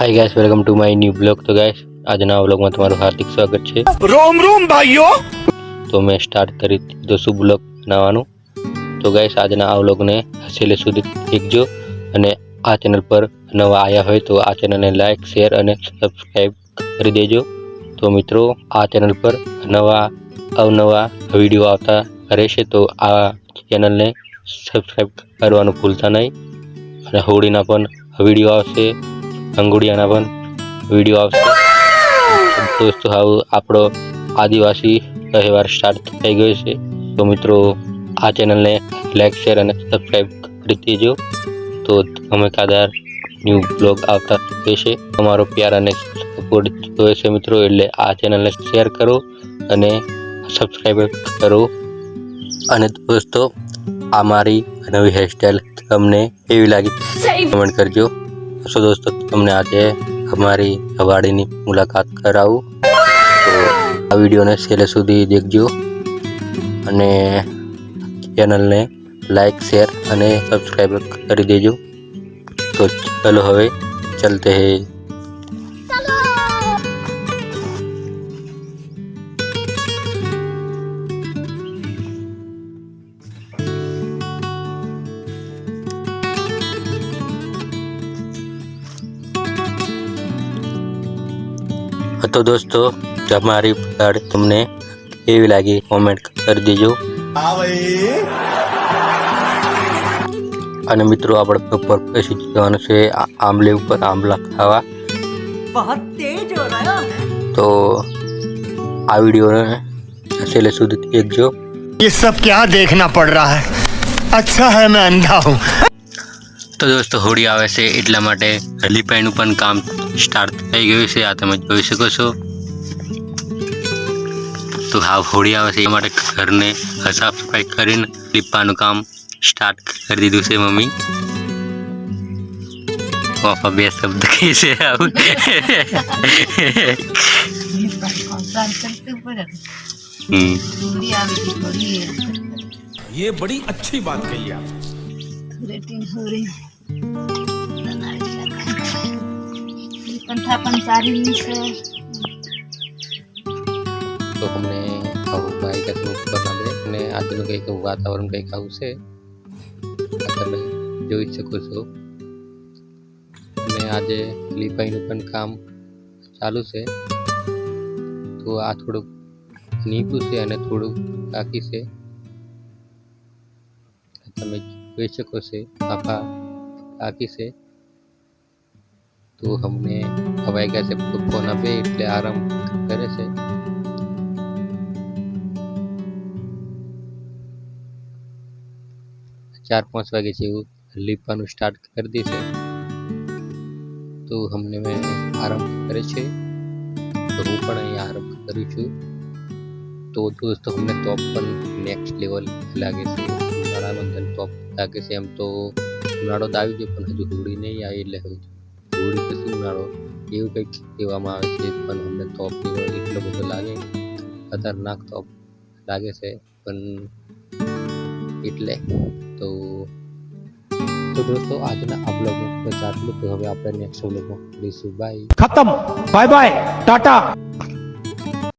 Hi guys, welcome to my new blog. तो guys આજના વ્લોગમાં તમારું હાર્દિક સ્વાગત છે। रोम रोम भाइयों। તો મેં સ્ટાર્ટ કરી દીધો છું બ્લોગ બનાવવાનું। તો ગાइस આજના આ વ્લોગને છેલ્લે સુધી દેખજો અને આ ચેનલ પર નવા આવ્યા હોય તો આ ચેનલને લાઈક શેર અને સબસ્ક્રાઇબ કરી દેજો। તો મિત્રો આ ચેનલ પર નવા અવનવા વિડીયો આવતા રહેશે તો આ ચેનલને સબસ્ક્રાઇબ કરવાનું ભૂલતા નહીં। અને હોળીના પણ વિડીયો આવશે, અંગુડિયાના પણ વિડીયો આવશે। दोस्तों हाउ आपणो आदिवासी तहेवार स्टार्ट थई गयो छे। तो मित्रों आ चेनल ने लाइक शेर और सब्सक्राइब कर दीजो तो हमें कादार न्यू ब्लॉग आता रहेशे। तमारो प्यार और सपोर्ट जोईए छे मित्रों, एटले आ चेनल ने शेर करो अने सब्सक्राइब करो। अने दोस्तों आ मारी नवी हेरस्टाइल तमने केवी लागी कमेंट करजो। तो दोस्तों तमने आज हमारी वाड़ी की मुलाकात कराऊँ तो आ वीडियो ने छेल्ले सुधी देखजो अने चेनल ने लाइक शेर अने सब्सक्राइब कर देजो। तो चलो हवे चलते हैं। तो दोस्तों हमारी गाड़ी तुमने केवी लागी कमेंट कर दीजो। અને મિત્રો આપણે ઉપર બેસી જવાનું છે આંબલી ઉપર આંબલા ખાવા। बहुत तेज हो रहा है। તો આ વિડિયો ને છેલ્લે સુધી દેખજો। ये सब क्या देखना पड़ रहा है? अच्छा है मैं अंधा हूँ। तो दोस्तों होળી આવે છે એટલા માટે લીપાઈનું પણ કામ સ્ટાર્ટ થઈ ગયું છે। આ તમે જોઈ શકો છો। તો હા હોળી આવે છે એ માટે ઘરને સાફ સફાઈ કરીને લીપાનું કામ સ્ટાર્ટ કરી દીધું છે મમ્મી। પપ્પા બે શબ્દ કહે છે આવું। ये बड़ी अच्छी बात कही आप। तो हमने भाई का ग्रुप बनावे અને આજનું કંઈક વાતાવરણ કંઈક આવું છે તમે જોઈ શકો છો। અને આજે લીપાઈનું પણ કામ ચાલુ છે। તો આ થોડુંક નીકું છે અને થોડુંક બાકી છે તમે જોઈ શકો છો। પાપા બાકી છે तो हमने हवाई का से फोन पे એટલે આરામ કરે છે। चार 5 वागे जेवू લીપાનું સ્ટાર્ટ કરી દી છે। તો हमने मैं आराम करे छे तो હું પણ અહીં આરામ કરું છું। તો दोस्तों हमने टॉप पर नेक्स्ट लेवल લાગે છે। ઉનાળાનો અંદર ટોપ લાગે છે। એમ તો ઉનાળો તો આવી ગયો પણ હજુ હોળી નહીં આવી એટલે હોળી પછી ઉનાળો એવું કંઈક કહેવામાં આવે છે। પણ અમને ટોપ એટલો બધો લાગે ખતરનાક ટોપ લાગે છે પણ એટલે તો दोस्तों આજના આ બ્લોગમાં બસ આટલું। તો હવે આપણે નેક્સ્ટ બ્લોગમાં મળીશું। બાય। खत्म। Bye bye Tata.